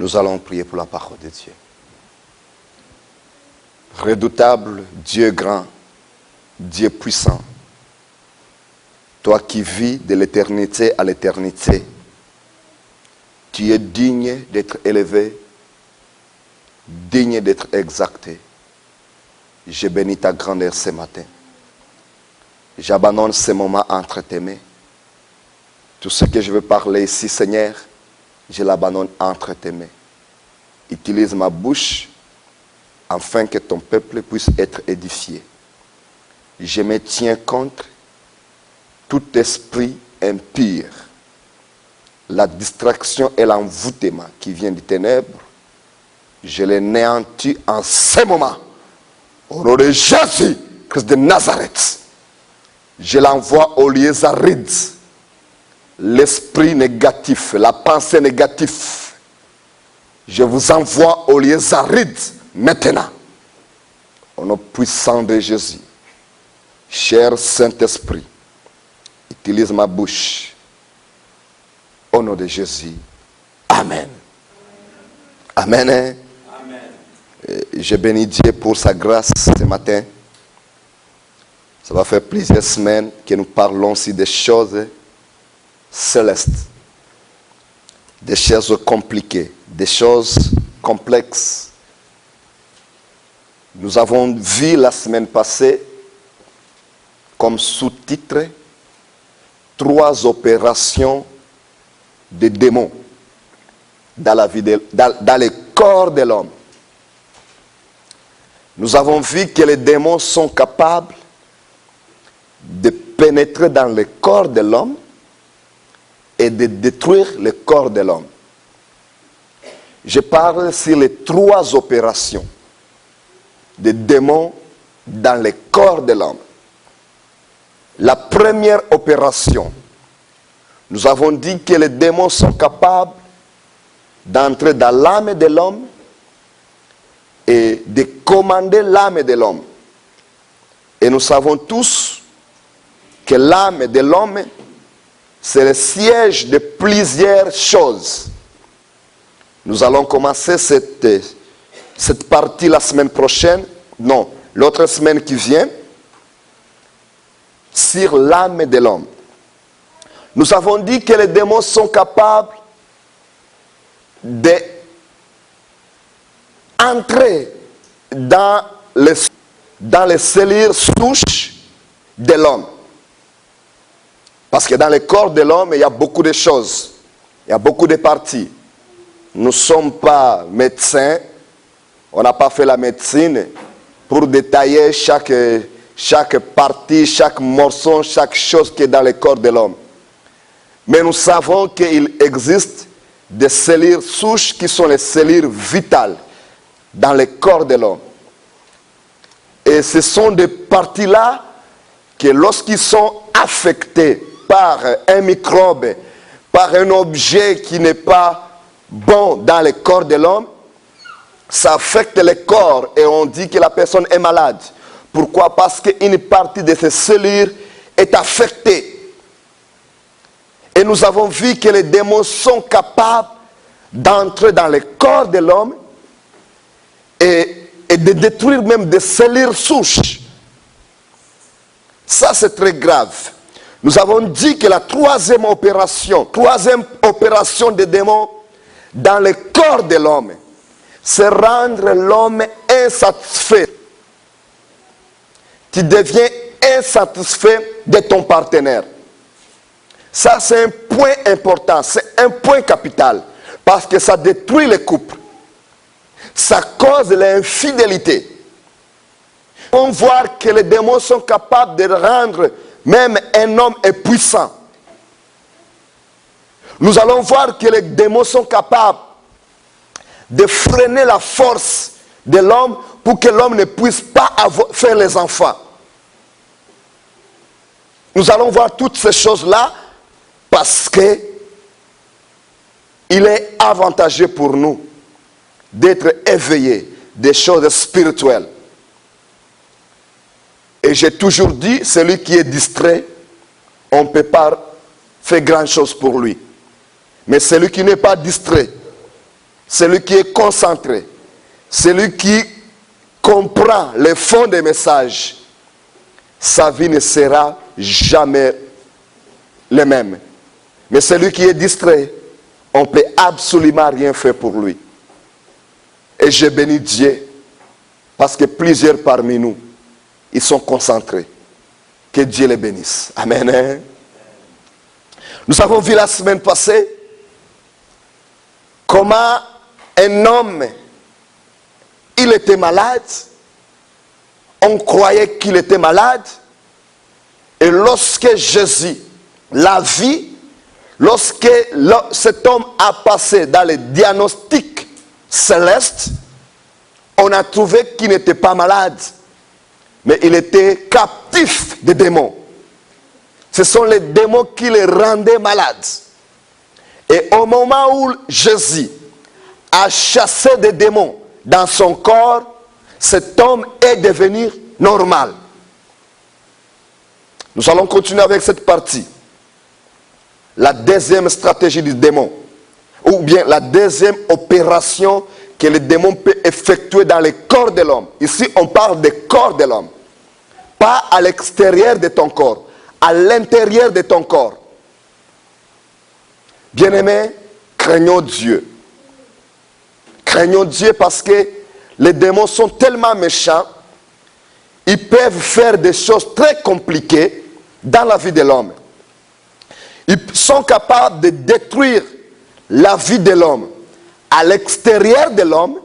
Nous allons prier pour la parole de Dieu. Redoutable Dieu grand, Dieu puissant, toi qui vis de l'éternité à l'éternité, tu es digne d'être élevé, digne d'être exalté. Je bénis ta grandeur ce matin. J'abandonne ce moment entre tes mains. Tout ce que je veux parler ici, Seigneur, je l'abandonne entre tes mains. Utilise ma bouche afin que ton peuple puisse être édifié. Je me tiens contre tout esprit impur, la distraction et l'envoûtement qui vient des ténèbres. Je les néantis en ce moment. Au nom de Jésus, Christ de Nazareth, je l'envoie aux lieux arides. L'esprit négatif, la pensée négative, je vous envoie aux lieux arides maintenant. Au nom puissant de Jésus, cher Saint-Esprit, utilise ma bouche. Au nom de Jésus, Amen. Amen. Amen. Je bénis Dieu pour sa grâce ce matin. Ça va faire plusieurs semaines que nous parlons aussi des choses célestes, des choses compliquées, des choses complexes. Nous avons vu la semaine passée comme sous-titre 3 opérations de démons dans le corps de l'homme. Nous avons vu que les démons sont capables de pénétrer dans le corps de l'homme et de détruire le corps de l'homme. Je parle sur les 3 opérations des démons dans le corps de l'homme. La première opération, nous avons dit que les démons sont capables d'entrer dans l'âme de l'homme et de commander l'âme de l'homme. Et nous savons tous que l'âme de l'homme, c'est le siège de plusieurs choses. Nous allons commencer cette partie la semaine prochaine, non, l'autre semaine qui vient, sur l'âme de l'homme. Nous avons dit que les démons sont capables d'entrer dans les cellules souches de l'homme. Parce que dans le corps de l'homme, il y a beaucoup de choses. Il y a beaucoup de parties. Nous ne sommes pas médecins. On n'a pas fait la médecine pour détailler chaque partie, chaque morceau, chaque chose qui est dans le corps de l'homme. Mais nous savons qu'il existe des cellules souches qui sont les cellules vitales dans le corps de l'homme. Et ce sont des parties-là que lorsqu'ils sont affectés par un microbe, par un objet qui n'est pas bon dans le corps de l'homme, ça affecte le corps et on dit que la personne est malade. Pourquoi? Parce qu'une partie de ces cellules est affectée. Et nous avons vu que les démons sont capables d'entrer dans le corps de l'homme et de détruire même des cellules souches. Ça, c'est très grave. Nous avons dit que la troisième opération des démons dans le corps de l'homme, c'est rendre l'homme insatisfait. Tu deviens insatisfait de ton partenaire. Ça, c'est un point important, c'est un point capital, parce que ça détruit les couples. Ça cause l'infidélité. On voit que les démons sont capables de rendre même un homme impuissant. Nous allons voir que les démons sont capables de freiner la force de l'homme pour que l'homme ne puisse pas faire les enfants. Nous allons voir toutes ces choses-là parce que il est avantageux pour nous d'être éveillés des choses spirituelles. Et j'ai toujours dit, celui qui est distrait, on ne peut pas faire grand chose pour lui. Mais celui qui n'est pas distrait, celui qui est concentré, celui qui comprend le fond des messages, sa vie ne sera jamais le même. Mais celui qui est distrait, on ne peut absolument rien faire pour lui. Et je bénis Dieu parce que plusieurs parmi nous, ils sont concentrés. Que Dieu les bénisse. Amen. Hein? Nous avons vu la semaine passée comment un homme, il était malade. On croyait qu'il était malade. Et lorsque Jésus l'a vu, lorsque cet homme a passé dans le diagnostic céleste, on a trouvé qu'il n'était pas malade, mais il était captif des démons. Ce sont les démons qui le rendaient malade. Et au moment où Jésus a chassé des démons dans son corps, cet homme est devenu normal. Nous allons continuer avec cette partie. La deuxième stratégie du démon, ou bien la deuxième opération que le démon peut effectuer dans le corps de l'homme. Ici, on parle du corps de l'homme. Pas à l'extérieur de ton corps, à l'intérieur de ton corps. Bien-aimés, craignons Dieu. Craignons Dieu parce que les démons sont tellement méchants, ils peuvent faire des choses très compliquées dans la vie de l'homme. Ils sont capables de détruire la vie de l'homme à l'extérieur de l'homme,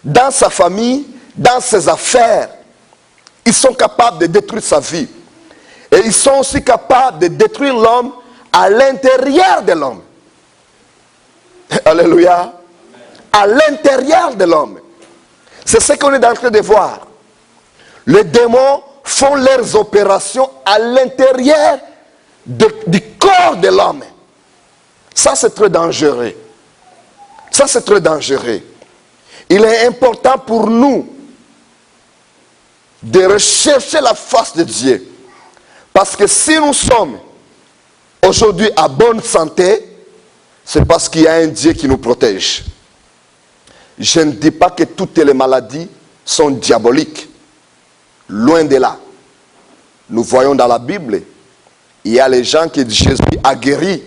dans sa famille, dans ses affaires. Ils sont capables de détruire sa vie. Et ils sont aussi capables de détruire l'homme à l'intérieur de l'homme. Alléluia. À l'intérieur de l'homme. C'est ce qu'on est en train de voir. Les démons font leurs opérations à l'intérieur du corps de l'homme. Ça, c'est très dangereux. Ça, c'est très dangereux. Il est important pour nous de rechercher la face de Dieu. Parce que si nous sommes aujourd'hui à bonne santé, c'est parce qu'il y a un Dieu qui nous protège. Je ne dis pas que toutes les maladies sont diaboliques. Loin de là. Nous voyons dans la Bible, il y a les gens que Jésus a guéris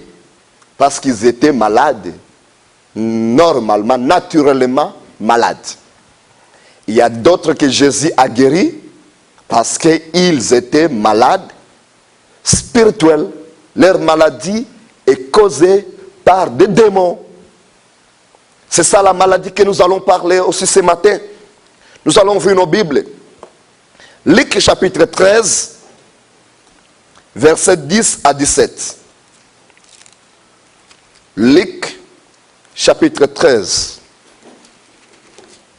parce qu'ils étaient malades. Normalement, naturellement malades. Il y a d'autres que Jésus a guéris parce qu'ils étaient malades, spirituels. Leur maladie est causée par des démons. C'est ça la maladie que nous allons parler aussi ce matin. Nous allons voir nos Bibles. Luc chapitre 13, versets 10 à 17. Luc chapitre 13,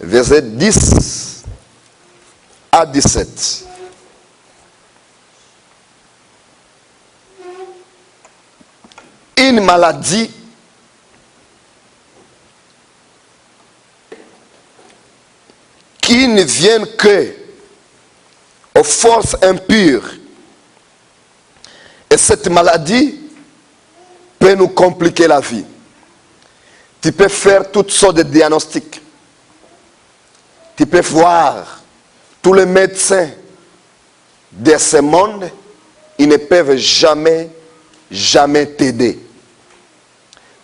versets 10 à 17. Une maladie qui ne vient que aux forces impures. Et cette maladie peut nous compliquer la vie. Tu peux faire toutes sortes de diagnostics. Tu peux voir tous les médecins de ce monde, ils ne peuvent jamais t'aider.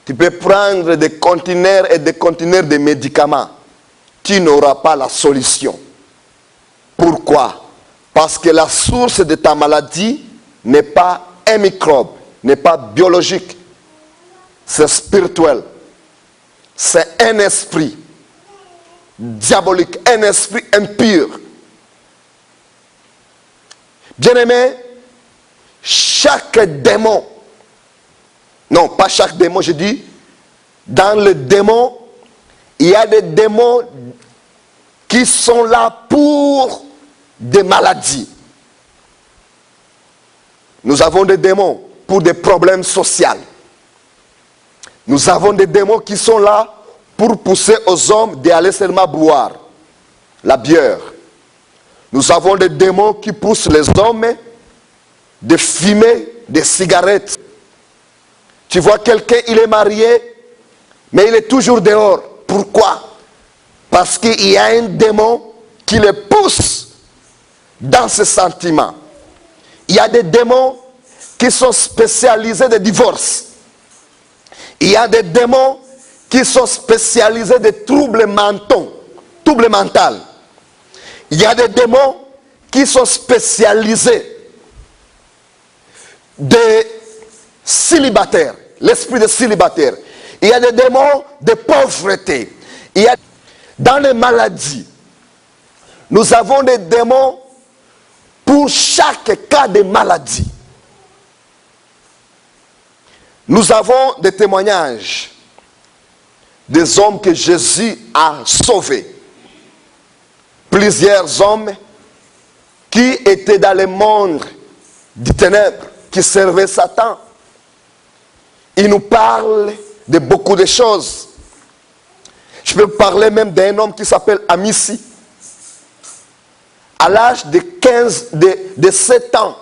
Tu peux prendre des conteneurs et des conteneurs de médicaments. Tu n'auras pas la solution. Pourquoi? Parce que la source de ta maladie n'est pas un microbe, n'est pas biologique. C'est spirituel. C'est un esprit diabolique, un esprit impur. Bien-aimé, chaque démon, non, pas chaque démon, je dis, dans le démon, il y a des démons qui sont là pour des maladies. Nous avons des démons pour des problèmes sociaux. Nous avons des démons qui sont là pour pousser aux hommes d'aller seulement boire la bière. Nous avons des démons qui poussent les hommes de fumer des cigarettes. Tu vois quelqu'un, il est marié, Mais il est toujours dehors. Pourquoi? Parce qu'il y a un démon qui le pousse dans ce sentiment. Il y a des démons qui sont spécialisés de divorce. Il y a des démons qui sont spécialisés de troubles mentaux, troubles mentaux. Il y a des démons qui sont spécialisés de célibataires, l'esprit de célibataire. Il y a des démons de pauvreté. Il y a dans les maladies. Nous avons des démons pour chaque cas de maladie. Nous avons des témoignages des hommes que Jésus a sauvés. Plusieurs hommes qui étaient dans le monde des ténèbres, qui servaient Satan. Il nous parle de beaucoup de choses. Je peux parler même d'un homme qui s'appelle Amici. À l'âge de 7 ans,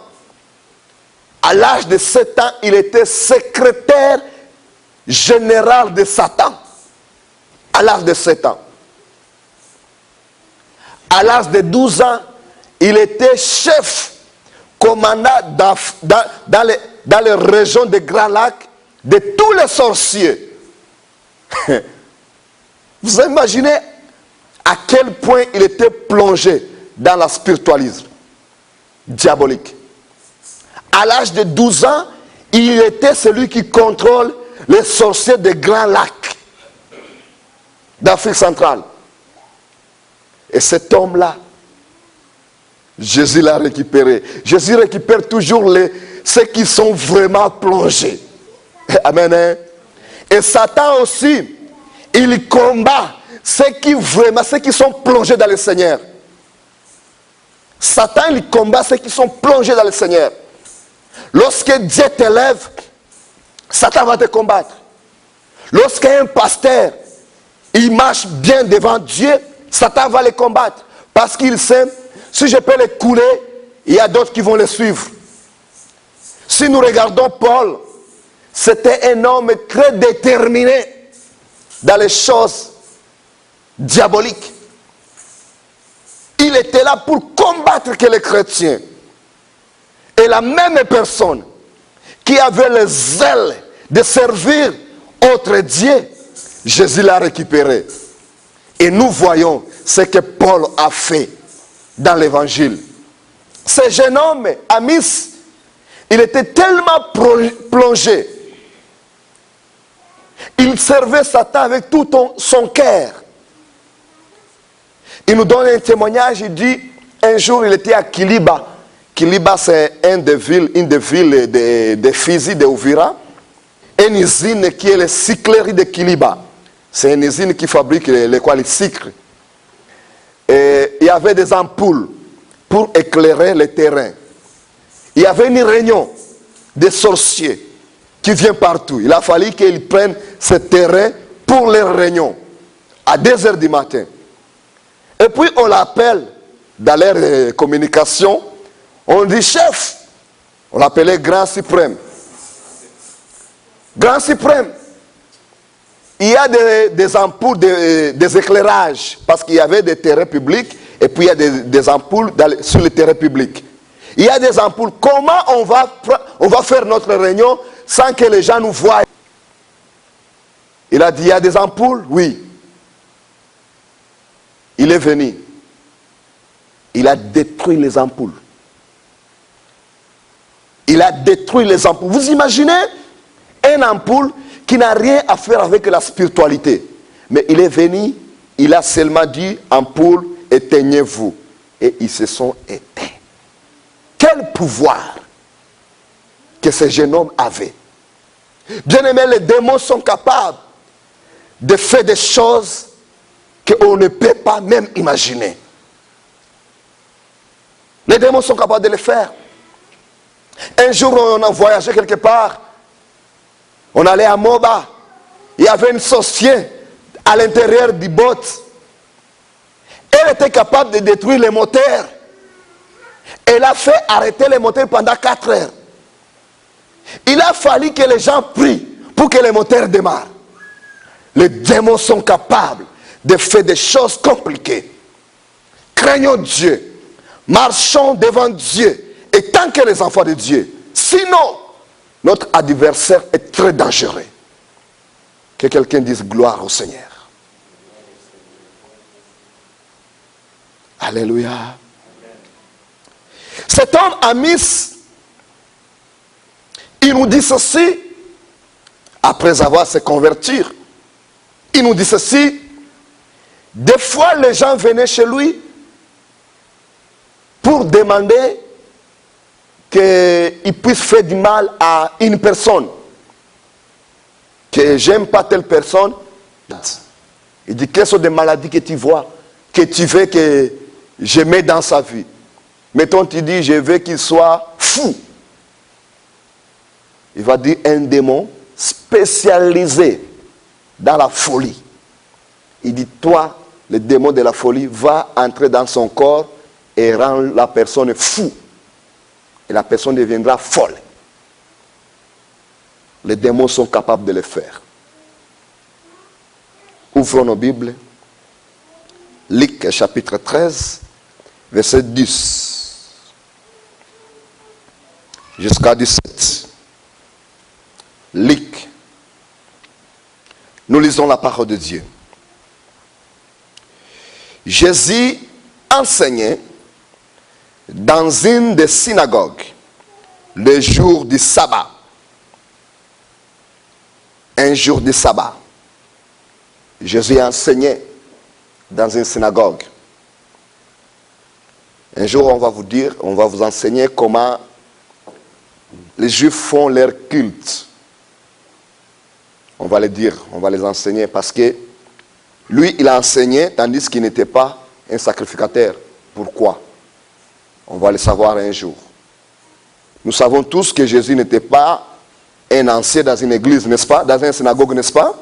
à l'âge de 7 ans, il était secrétaire général de Satan. À l'âge de 7 ans. À l'âge de 12 ans, il était chef, commandant dans les régions de Grand Lac de tous les sorciers. Vous imaginez à quel point il était plongé dans la spiritualisme diabolique. À l'âge de 12 ans, il était celui qui contrôle les sorciers de Grand Lac d'Afrique centrale. Et cet homme-là, Jésus l'a récupéré. Jésus récupère toujours ceux qui sont vraiment plongés. Amen. Hein? Et Satan aussi, il combat ceux qui sont plongés dans le Seigneur. Satan, il combat ceux qui sont plongés dans le Seigneur. Lorsque Dieu t'élève, Satan va te combattre. Lorsqu'un pasteur, il marche bien devant Dieu, Satan va le combattre. Parce qu'il sait, si je peux le couler, il y a d'autres qui vont le suivre. Si nous regardons Paul, c'était un homme très déterminé dans les choses diaboliques. Il était là pour combattre que les chrétiens. Et la même personne qui avait le zèle de servir autre Dieu, Jésus l'a récupéré. Et nous voyons ce que Paul a fait dans l'évangile. Ce jeune homme, Amis, il était tellement plongé. Il servait Satan avec tout son cœur. Il nous donne un témoignage, il dit, un jour il était à Kiliba. Kiliba, c'est une des villes de Fizi, de Uvira. Une usine qui est la cyclerie de Kiliba. C'est une usine qui fabrique les cycles. Et il y avait des ampoules pour éclairer le terrain. Il y avait une réunion des sorciers qui viennent partout. Il a fallu qu'ils prennent ce terrain pour les réunions à 2 heures du matin. Et puis on l'appelle dans leur communication. On dit chef. On l'appelait grand suprême. Grand suprême. Il y a des ampoules, des éclairages, parce qu'il y avait des terrains publics, et puis il y a des ampoules sur les terrains publics. Il y a des ampoules. Comment on va faire notre réunion sans que les gens nous voient? Il a dit, il y a des ampoules? Oui. Il est venu. Il a détruit les ampoules. Il a détruit les ampoules. Vous imaginez une ampoule qui n'a rien à faire avec la spiritualité. Mais il est venu, il a seulement dit, ampoule, éteignez-vous. Et ils se sont éteints. Quel pouvoir que ce jeune homme avait. Bien aimé, les démons sont capables de faire des choses qu'on ne peut pas même imaginer. Les démons sont capables de le faire. Un jour, on a voyagé quelque part. On allait à Moba. Il y avait une sorcière à l'intérieur du boat. Elle était capable de détruire les moteurs. Elle a fait arrêter les moteurs pendant 4 heures. Il a fallu que les gens prient pour que les moteurs démarrent. Les démons sont capables de faire des choses compliquées. Craignons Dieu, marchons devant Dieu, et tant que les enfants de Dieu. Sinon, notre adversaire est très dangereux. Que quelqu'un dise gloire au Seigneur. Alléluia. Cet homme Amis, il nous dit ceci, après avoir se convertir, il nous dit ceci, des fois les gens venaient chez lui pour demander qu'il puisse faire du mal à une personne, que j'aime pas telle personne. Il dit, quelles sont des maladies que tu vois, que tu veux que je mette dans sa vie. Mettons, tu dis, je veux qu'il soit fou. Il va dire un démon spécialisé dans la folie. Il dit, toi, le démon de la folie, va entrer dans son corps et rendre la personne fou. Et la personne deviendra folle. Les démons sont capables de le faire. Ouvrons nos Bibles. Luc chapitre 13, verset 10 jusqu'à 17. Luc. Nous lisons la parole de Dieu. Jésus enseignait dans une des synagogues le jour du sabbat. Un jour du sabbat. Jésus enseignait dans une synagogue. Un jour, on va vous dire, on va vous enseigner comment les Juifs font leur culte. On va les dire, on va les enseigner parce que lui, il a enseigné tandis qu'il n'était pas un sacrificateur. Pourquoi? On va le savoir un jour. Nous savons tous que Jésus n'était pas un ancien dans une église, n'est-ce pas? Dans une synagogue, n'est-ce pas?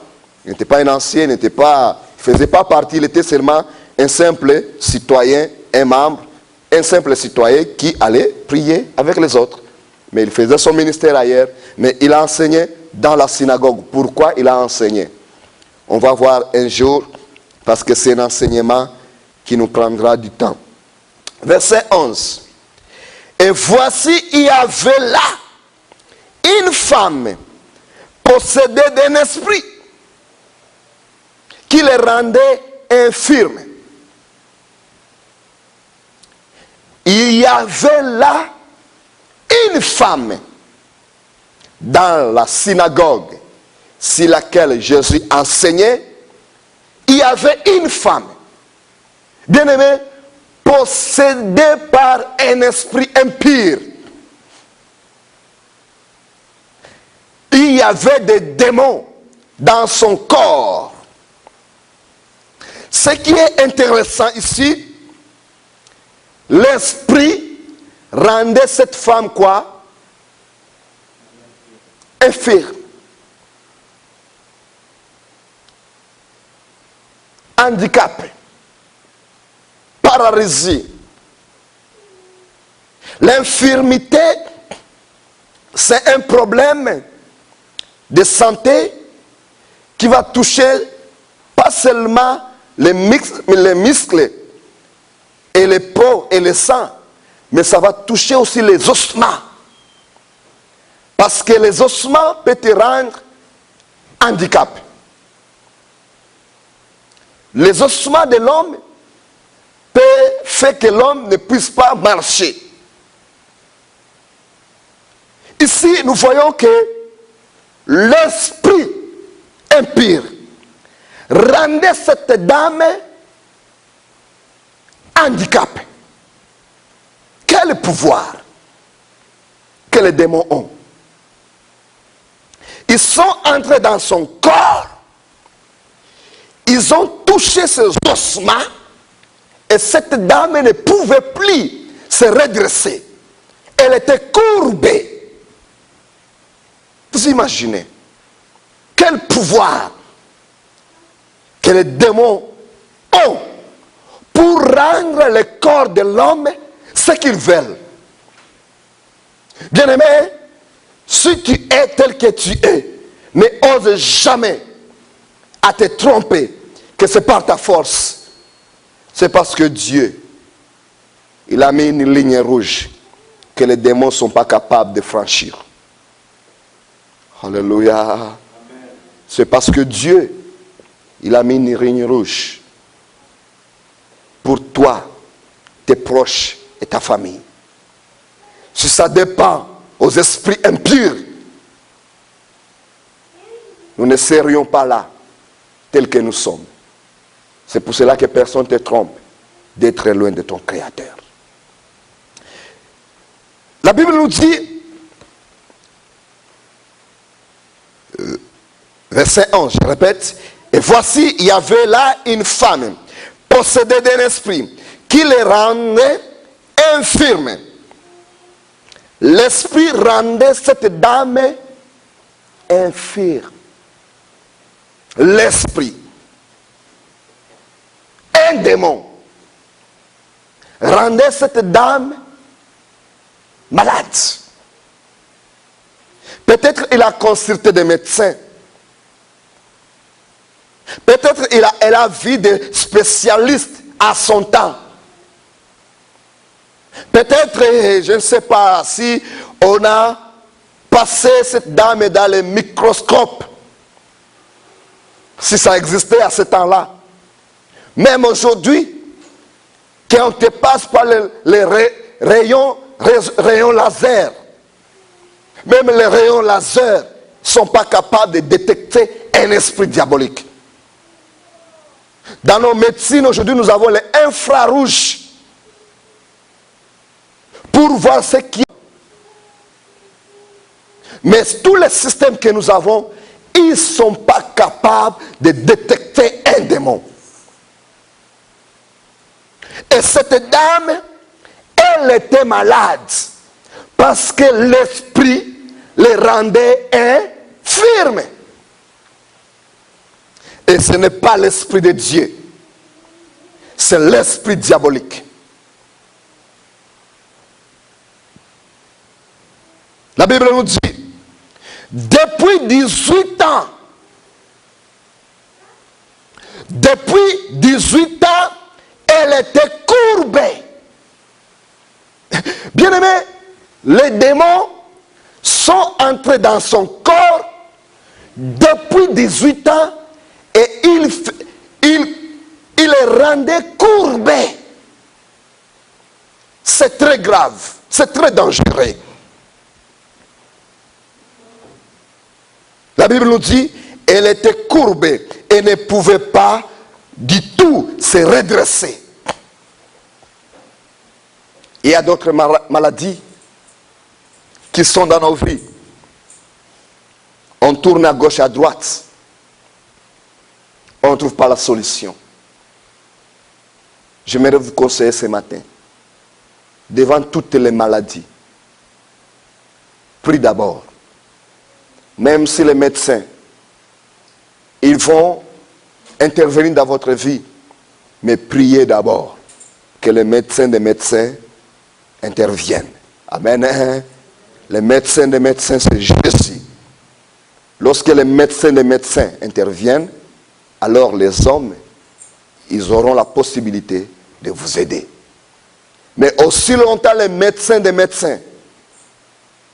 Il n'était pas un ancien, il ne faisait pas partie, il était seulement un simple citoyen, un membre, un simple citoyen qui allait prier avec les autres. Mais il faisait son ministère ailleurs, mais il a enseigné dans la synagogue. Pourquoi il a enseigné? On va voir un jour, parce que c'est un enseignement qui nous prendra du temps. Verset 11. Et voici, il y avait là une femme possédée d'un esprit qui le rendait infirme. Il y avait là une femme dans la synagogue sur laquelle Jésus enseignait. Il y avait une femme, bien aimée, possédée par un esprit impur. Il y avait des démons dans son corps. Ce qui est intéressant ici, l'esprit rendait cette femme quoi? Infirme. Handicapée. Paralysie. L'infirmité, c'est un problème de santé qui va toucher pas seulement les muscles et les peaux et le sang, mais ça va toucher aussi les ossements. Parce que les ossements peuvent te rendre handicapé. Les ossements de l'homme peuvent faire que l'homme ne puisse pas marcher. Ici, nous voyons que l'esprit impur rendait cette dame handicapée. Quel pouvoir que les démons ont. Ils sont entrés dans son corps. Ils ont touché ses ossements. Et cette dame ne pouvait plus se redresser. Elle était courbée. Vous imaginez quel pouvoir que les démons ont pour rendre le corps de l'homme ce qu'ils veulent. Bien-aimé, si tu es tel que tu es, ne ose jamais à te tromper que c'est par ta force. C'est parce que Dieu, il a mis une ligne rouge que les démons ne sont pas capables de franchir. Alléluia. C'est parce que Dieu, il a mis une ligne rouge pour toi, tes proches et ta famille. Si ça dépend aux esprits impurs, nous ne serions pas là tels que nous sommes. C'est pour cela que personne ne te trompe d'être loin de ton Créateur. La Bible nous dit, verset 11, je répète, et voici, il y avait là une femme possédée d'un esprit qui les rendait infirmes. L'esprit rendait cette dame infirme. L'esprit, un démon, rendait cette dame malade. Peut-être il a consulté des médecins. Peut-être elle a vu des spécialistes à son temps. Peut-être, je ne sais pas si on a passé cette dame dans les microscopes. Si ça existait à ce temps-là. Même aujourd'hui, quand on te passe par les rayons laser, même les rayons laser ne sont pas capables de détecter un esprit diabolique. Dans nos médecines aujourd'hui, nous avons les infrarouges pour voir ce qui est. Mais tous les systèmes que nous avons, ils ne sont pas capables de détecter un démon. Et cette dame, elle était malade parce que l'esprit les rendait infirmes. Et ce n'est pas l'esprit de Dieu, c'est l'esprit diabolique. La Bible nous dit, depuis 18 ans, elle était courbée. Bien aimé, les démons sont entrés dans son corps depuis 18 ans et il les rendait courbés. C'est très grave, c'est très dangereux. La Bible nous dit, elle était courbée et ne pouvait pas du tout se redresser. Il y a d'autres maladies qui sont dans nos vies. On tourne à gauche, à droite. On ne trouve pas la solution. J'aimerais vous conseiller ce matin, devant toutes les maladies, prie d'abord. Même si les médecins, ils vont intervenir dans votre vie, mais priez d'abord que les médecins des médecins interviennent. Amen. Les médecins des médecins, c'est Jésus. Lorsque les médecins des médecins interviennent, alors les hommes, ils auront la possibilité de vous aider. Mais aussi longtemps les médecins des médecins,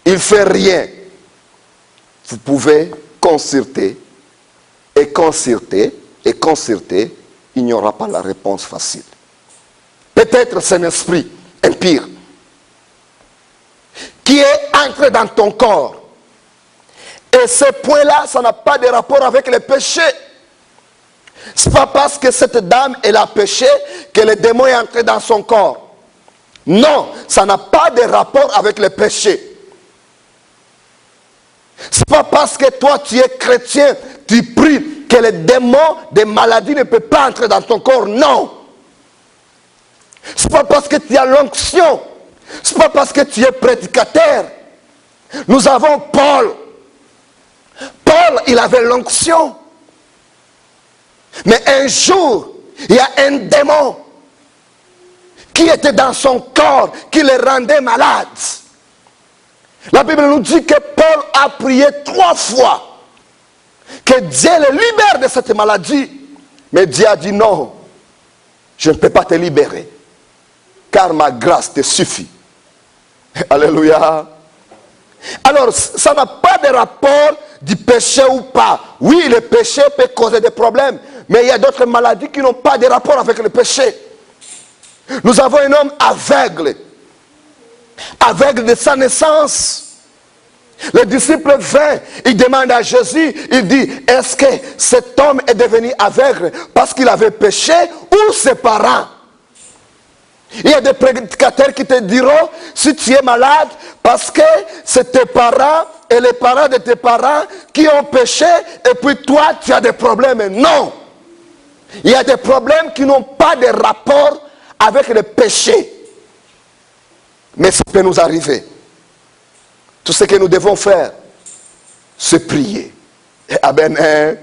ils ne font rien. Vous pouvez concerter, il n'y aura pas la réponse facile. Peut-être c'est un esprit impur qui est entré dans ton corps. Et ce point-là, ça n'a pas de rapport avec le péché. Ce n'est pas parce que cette dame, elle a péché que le démon est entré dans son corps. Non, ça n'a pas de rapport avec le péché. Ce n'est pas parce que toi tu es chrétien, tu pries que les démons des maladies ne peuvent pas entrer dans ton corps. Non. Ce n'est pas parce que tu as l'onction. Ce n'est pas parce que tu es prédicateur. Nous avons Paul. Paul, il avait l'onction. Mais un jour, il y a un démon qui était dans son corps, qui le rendait malade. La Bible nous dit que Paul a prié 3 fois que Dieu le libère de cette maladie. Mais Dieu a dit non, je ne peux pas te libérer, car ma grâce te suffit. Alléluia. Alors, ça n'a pas de rapport du péché ou pas. Oui, le péché peut causer des problèmes, mais il y a d'autres maladies qui n'ont pas de rapport avec le péché. Nous avons un homme aveugle de sa naissance. Le disciple vint, il demande à Jésus, il dit, est-ce que cet homme est devenu aveugle parce qu'il avait péché ou ses parents? Il y a des prédicateurs qui te diront, si tu es malade, parce que c'est tes parents et les parents de tes parents qui ont péché, et puis toi, tu as des problèmes. Non! Il y a des problèmes qui n'ont pas de rapport avec le péché. Mais ça peut nous arriver. Tout ce que nous devons faire, c'est prier. Amen.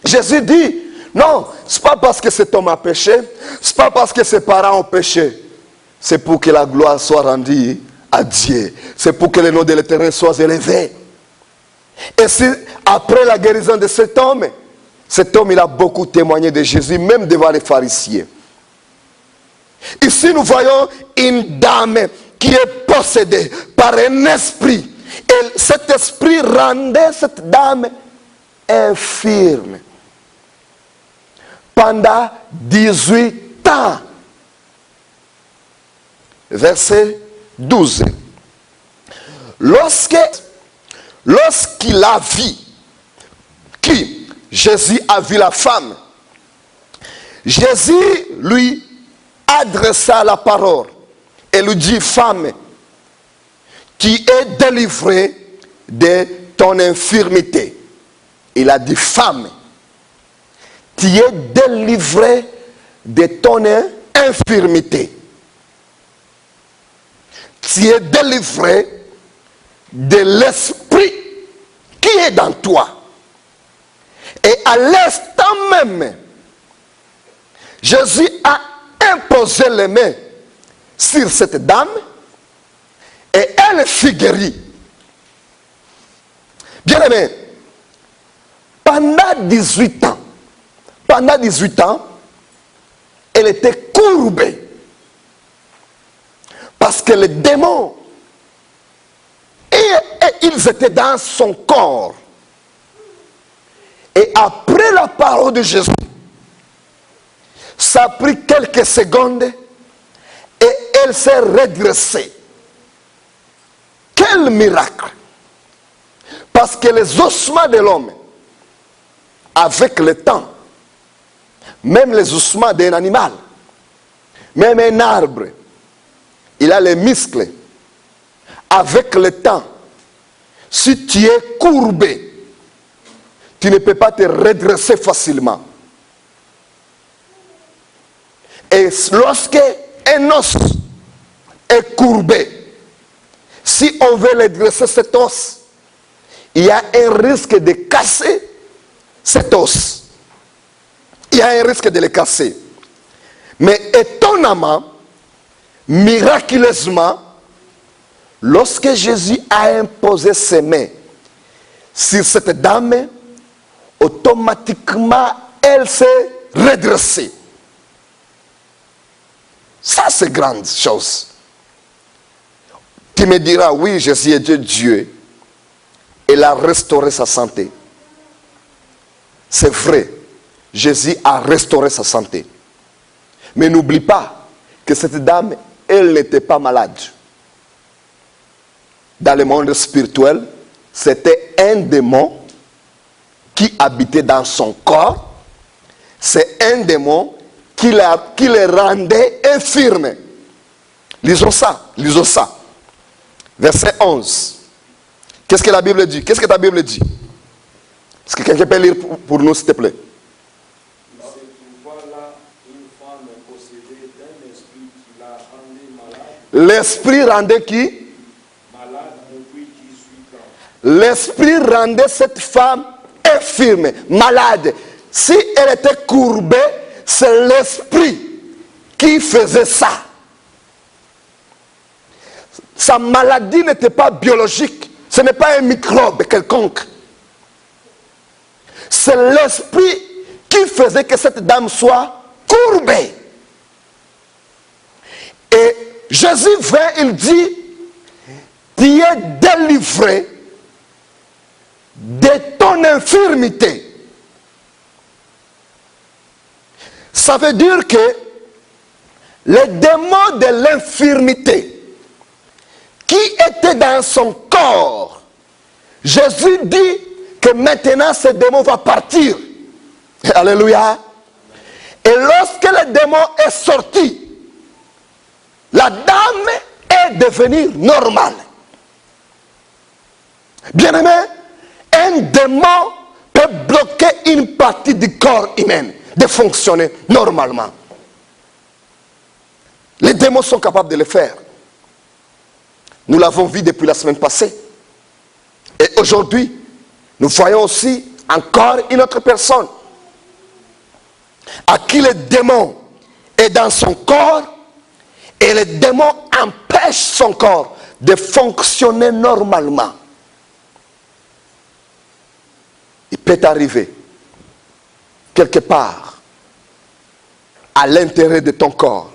Jésus dit, non, ce n'est pas parce que cet homme a péché, ce n'est pas parce que ses parents ont péché. C'est pour que la gloire soit rendue à Dieu. C'est pour que le nom de l'Éternel soit élevé. Et si, après la guérison de cet homme, il a beaucoup témoigné de Jésus, même devant les pharisiens. Ici, nous voyons une dame qui est possédée par un esprit. Et cet esprit rendait cette dame infirme pendant 18 ans. Verset 12. Lorsqu'il a vu, Jésus a vu la femme, Jésus lui adressa la parole et lui dit, femme, qui est délivrée de ton infirmité. Il a dit, femme, qui est délivrée de ton infirmité. Tu es délivré de l'esprit qui est dans toi. Et à l'instant même, Jésus a imposé les mains sur cette dame et elle fut guérie. Bien aimé, pendant 18 ans, elle était courbée. Parce que les démons, et ils étaient dans son corps. Et après la parole de Jésus, ça a pris quelques secondes et elle s'est redressée. Quel miracle! Parce que les ossements de l'homme, avec le temps, même les ossements d'un animal, même un arbre, il a les muscles. Avec le temps, si tu es courbé, tu ne peux pas te redresser facilement. Et lorsque un os est courbé, si on veut redresser cet os, il y a un risque de casser cet os. Il y a un risque de le casser. Mais étonnamment, miraculeusement, lorsque Jésus a imposé ses mains sur cette dame, automatiquement, elle s'est redressée. Ça, c'est grande chose. Tu me diras, oui, Jésus est Dieu. Il a restauré sa santé. C'est vrai, Jésus a restauré sa santé. Mais n'oublie pas que cette dame, elle n'était pas malade. Dans le monde spirituel, c'était un démon qui habitait dans son corps. C'est un démon qui le rendait infirme. Lisons ça. Verset 11. Qu'est-ce que la Bible dit? Qu'est-ce que ta Bible dit? Est-ce que quelqu'un peut lire pour nous, s'il te plaît? L'esprit rendait qui? Malade depuis 18 ans. L'esprit rendait cette femme infirme, malade. Si elle était courbée, c'est l'esprit qui faisait ça. Sa maladie n'était pas biologique. Ce n'est pas un microbe quelconque. c'est l'esprit qui faisait que cette dame soit courbée. Et Jésus vint, il dit, tu es délivré de ton infirmité. Ça veut dire que les démons de l'infirmité qui étaient dans son corps, Jésus dit que maintenant ce démon va partir. Alléluia. Et lorsque le démon est sorti, la dame est devenue normale. Bien-aimé, un démon peut bloquer une partie du corps humain de fonctionner normalement. Les démons sont capables de le faire. Nous l'avons vu depuis la semaine passée. Et aujourd'hui, nous voyons aussi encore une autre personne à qui le démon est dans son corps et le démon empêche son corps de fonctionner normalement. Il peut arriver quelque part à l'intérieur de ton corps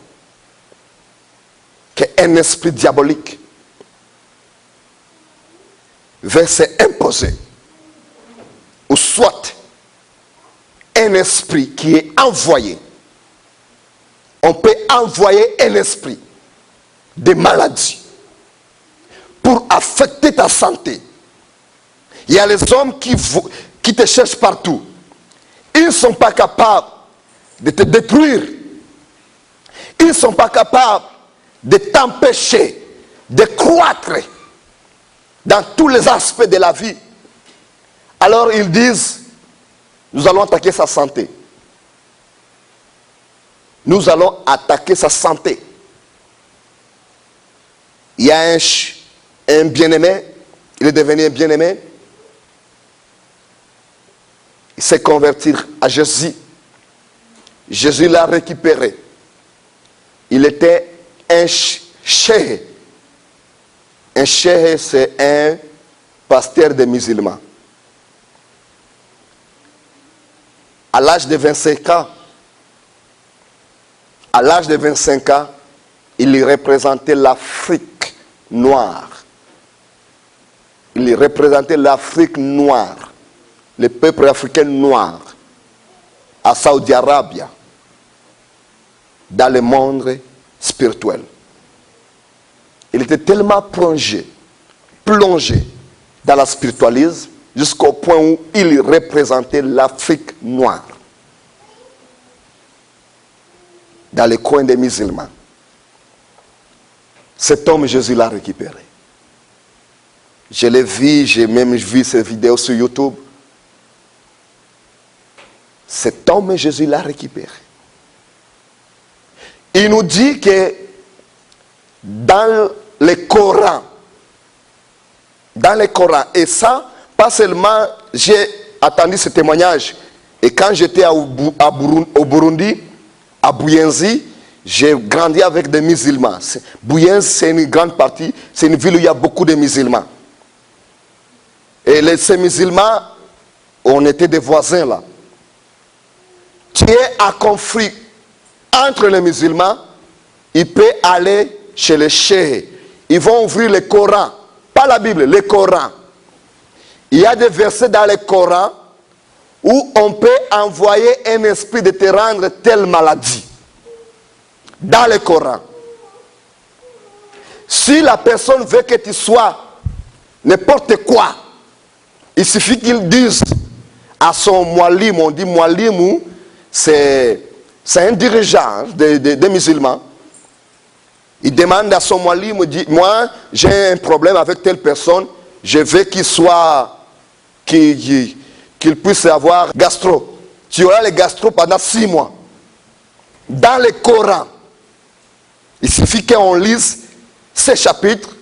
qu'un esprit diabolique veut s'imposer, ou soit un esprit qui est envoyé. On peut envoyer un esprit de maladie pour affecter ta santé. Il y a les hommes qui te cherchent partout. Ils ne sont pas capables de te détruire. Ils ne sont pas capables de t'empêcher de croître dans tous les aspects de la vie. Alors ils disent, nous allons attaquer sa santé. Nous allons attaquer sa santé. Il y a un bien-aimé, il est devenu un bien-aimé. Il s'est converti à Jésus. Jésus l'a récupéré. Il était un cheikh. Un cheikh, c'est un pasteur des musulmans. À l'âge de 25 ans, il représentait l'Afrique noire. Il représentait l'Afrique noire, le peuple africain noir, à Saudi Arabie, dans le monde spirituel. Il était tellement plongé dans la spiritualisme jusqu'au point où il représentait l'Afrique noire dans les coins des musulmans. Cet homme, Jésus l'a récupéré. Je l'ai vu, j'ai même vu ces vidéos sur YouTube. Cet homme, Jésus l'a récupéré. Il nous dit que dans le Coran, et ça, pas seulement j'ai attendu ce témoignage, et quand j'étais au Burundi, à Buyenzi, j'ai grandi avec des musulmans. Buyenzi, c'est une grande partie, c'est une ville où il y a beaucoup de musulmans. Et ces musulmans, on était des voisins là. Tu es à conflit entre les musulmans, il peut aller chez les cheikhs. Ils vont ouvrir le Coran, pas la Bible, le Coran. Il y a des versets dans le Coran où on peut envoyer un esprit de te rendre telle maladie. Dans le Coran. Si la personne veut que tu sois n'importe quoi, il suffit qu'il dise à son mualim, on dit mualim, c'est un dirigeant des musulmans. Il demande à son mualim, il dit, moi j'ai un problème avec telle personne, je veux qu'il puisse avoir gastro. Tu auras le gastro pendant 6 mois. Dans le Coran, il suffit qu'on lise ces chapitres.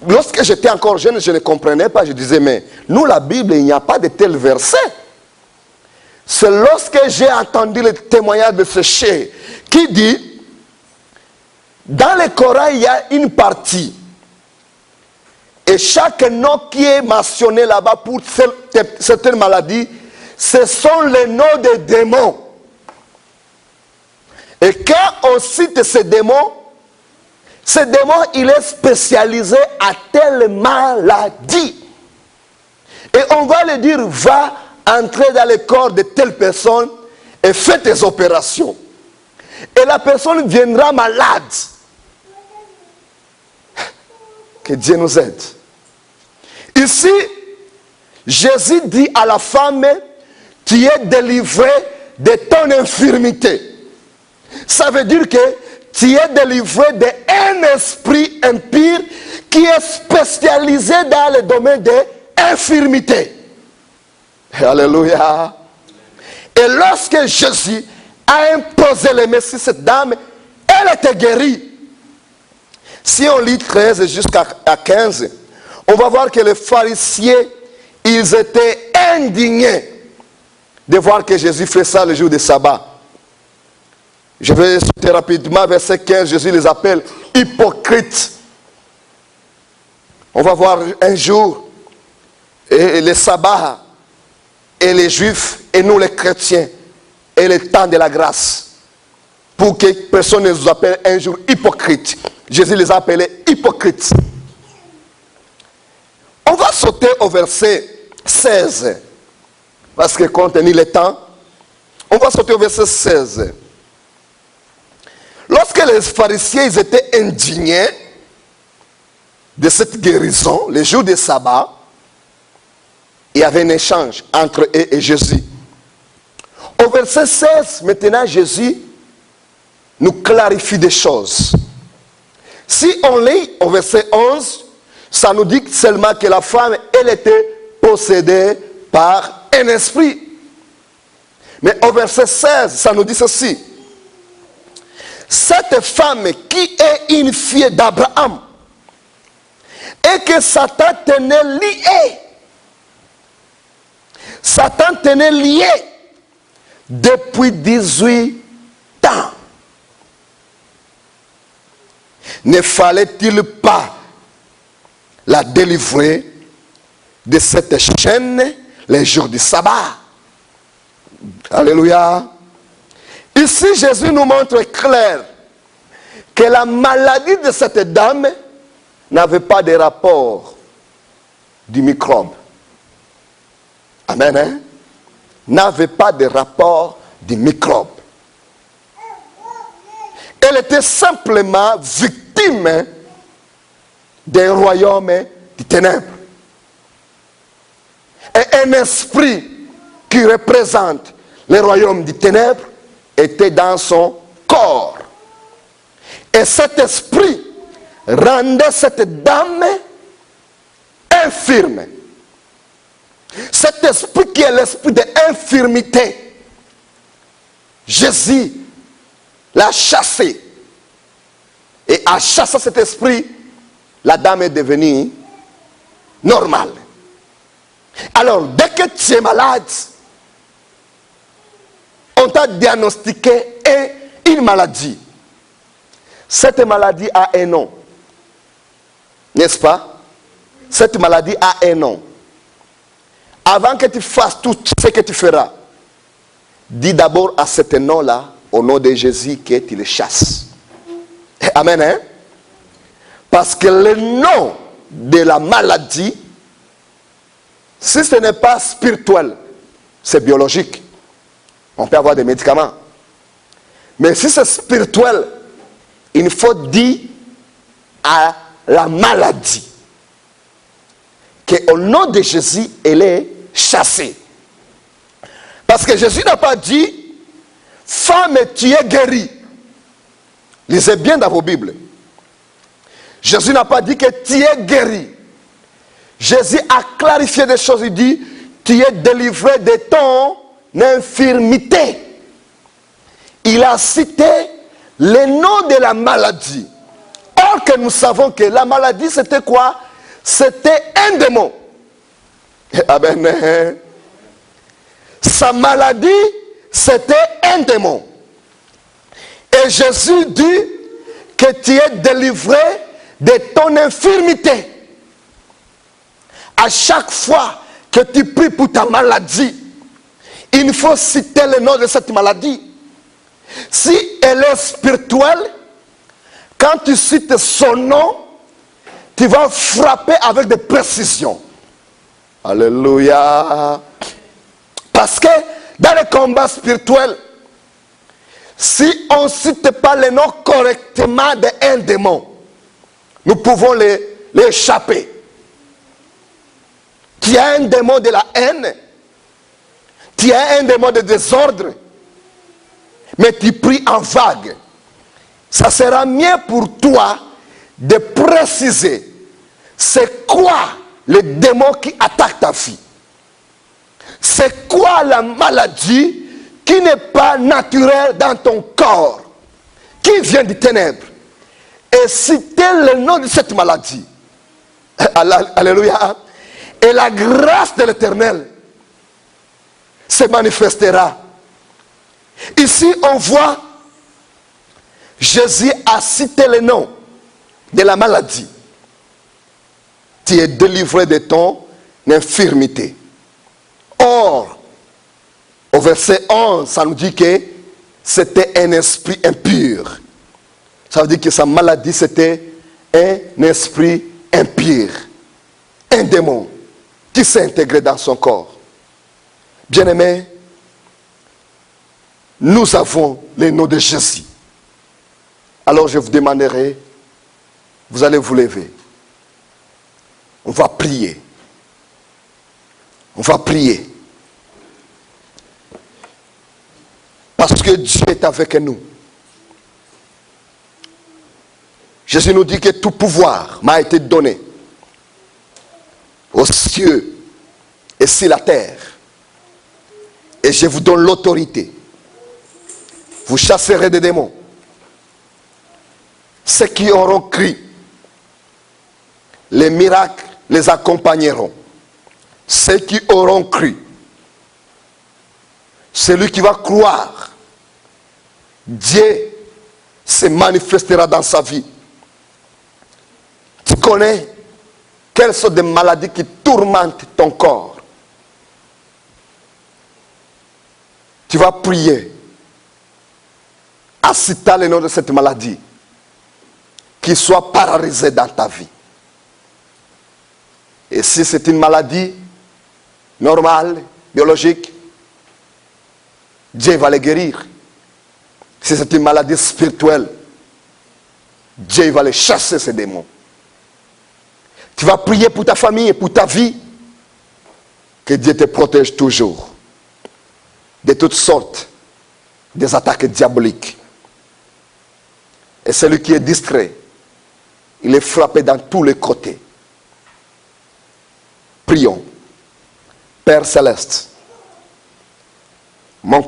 Lorsque j'étais encore jeune, je ne comprenais pas. Je disais, mais nous, la Bible, il n'y a pas de tel verset. C'est lorsque j'ai entendu le témoignage de ce cheikh qui dit, dans le Coran, il y a une partie. Et chaque nom qui est mentionné là-bas pour certaines maladies, ce sont les noms des démons. Et quand on cite ce démon, il est spécialisé à telle maladie. Et on va lui dire, va entrer dans le corps de telle personne et fais tes opérations. Et la personne viendra malade. Que Dieu nous aide. Ici, Jésus dit à la femme, tu es délivré de ton infirmité. Ça veut dire que tu es délivré d'un esprit impur qui est spécialisé dans le domaine de l'infirmité. Alléluia. Et lorsque Jésus a imposé les mains sur cette dame, elle était guérie. Si on lit 13 jusqu'à 15, on va voir que les pharisiens, ils étaient indignés de voir que Jésus fait ça le jour du sabbat. Je vais citer rapidement verset 15, Jésus les appelle hypocrites. On va voir un jour, et le sabbat, et les juifs, et nous les chrétiens, et le temps de la grâce. Pour que personne ne nous appelle un jour hypocrites. Jésus les a appelés hypocrites. On va sauter au verset 16. Parce que compte tenu le temps, on va sauter au verset 16. Lorsque les pharisiens ils étaient indignés de cette guérison, le jour du sabbat, il y avait un échange entre eux et Jésus. Au verset 16, maintenant Jésus nous clarifie des choses. Si on lit au verset 11, ça nous dit seulement que la femme, elle était possédée par un esprit. Mais au verset 16, ça nous dit ceci. Cette femme qui est une fille d'Abraham et que Satan tenait liée, Satan tenait lié depuis 18 ans. Ne fallait-il pas la délivrer de cette chaîne les jours du sabbat? Alléluia. Ici, Jésus nous montre clair que la maladie de cette dame n'avait pas de rapport du microbe. Amen. Hein? N'avait pas de rapport du microbe. Elle était simplement victime d'un royaume des ténèbres. Et un esprit qui représente le royaume des ténèbres était dans son corps. Et cet esprit rendait cette dame infirme. Cet esprit qui est l'esprit de l'infirmité, Jésus l'a chassé. Et en chassant cet esprit, la dame est devenue normale. Alors, dès que tu es malade, on t'a diagnostiqué une maladie. Cette maladie a un nom. N'est-ce pas? Cette maladie a un nom. Avant que tu fasses tout ce que tu feras, dis d'abord à ce nom-là, au nom de Jésus, que tu le chasses. Amen. Hein? Parce que le nom de la maladie, si ce n'est pas spirituel, c'est biologique. On peut avoir des médicaments. Mais si c'est spirituel, il faut dire à la maladie qu'au nom de Jésus, elle est chassée. Parce que Jésus n'a pas dit, femme, tu es guérie. Lisez bien dans vos Bibles. Jésus n'a pas dit que tu es guéri. Jésus a clarifié des choses. Il dit, tu es délivré de ton infirmité. Il a cité le nom de la maladie. Or que nous savons que la maladie c'était quoi? C'était un démon. Amen. Sa maladie c'était un démon. Et Jésus dit que tu es délivré de ton infirmité. À chaque fois que tu pries pour ta maladie, il faut citer le nom de cette maladie. Si elle est spirituelle, quand tu cites son nom, tu vas frapper avec de précision. Alléluia. Parce que dans le combat spirituel, si on ne cite pas le nom correctement d'un démon, nous pouvons l'échapper. Tu as un démon de la haine, tu as un démon de désordre, mais tu pries en vague. Ça sera mieux pour toi de préciser c'est quoi le démon qui attaque ta fille. C'est quoi la maladie qui n'est pas naturelle dans ton corps, qui vient des ténèbres. Et citer le nom de cette maladie. Alléluia. Et la grâce de l'Éternel se manifestera. Ici, on voit Jésus a cité le nom de la maladie. Tu es délivré de ton infirmité. Or, au verset 11, ça nous dit que c'était un esprit impur. Ça veut dire que sa maladie, c'était un esprit impur. Un démon qui s'est intégré dans son corps. Bien-aimés, nous avons le nom de Jésus. Alors je vous demanderai, vous allez vous lever. On va prier. On va prier. Parce que Dieu est avec nous. Jésus nous dit que tout pouvoir m'a été donné aux cieux et sur la terre. Et je vous donne l'autorité. Vous chasserez des démons. Ceux qui auront cru, les miracles les accompagneront. Ceux qui auront cru, celui qui va croire, Dieu se manifestera dans sa vie. Tu connais quelles sont des maladies qui tourmentent ton corps. Tu vas prier à citer le nom de cette maladie qui soit paralysée dans ta vie. Et si c'est une maladie normale, biologique, Dieu va les guérir. Si c'est une maladie spirituelle, Dieu va les chasser, ces démons. Tu vas prier pour ta famille et pour ta vie. Que Dieu te protège toujours de toutes sortes des attaques diaboliques. Et celui qui est distrait, il est frappé dans tous les côtés. Prions. Père Céleste, mon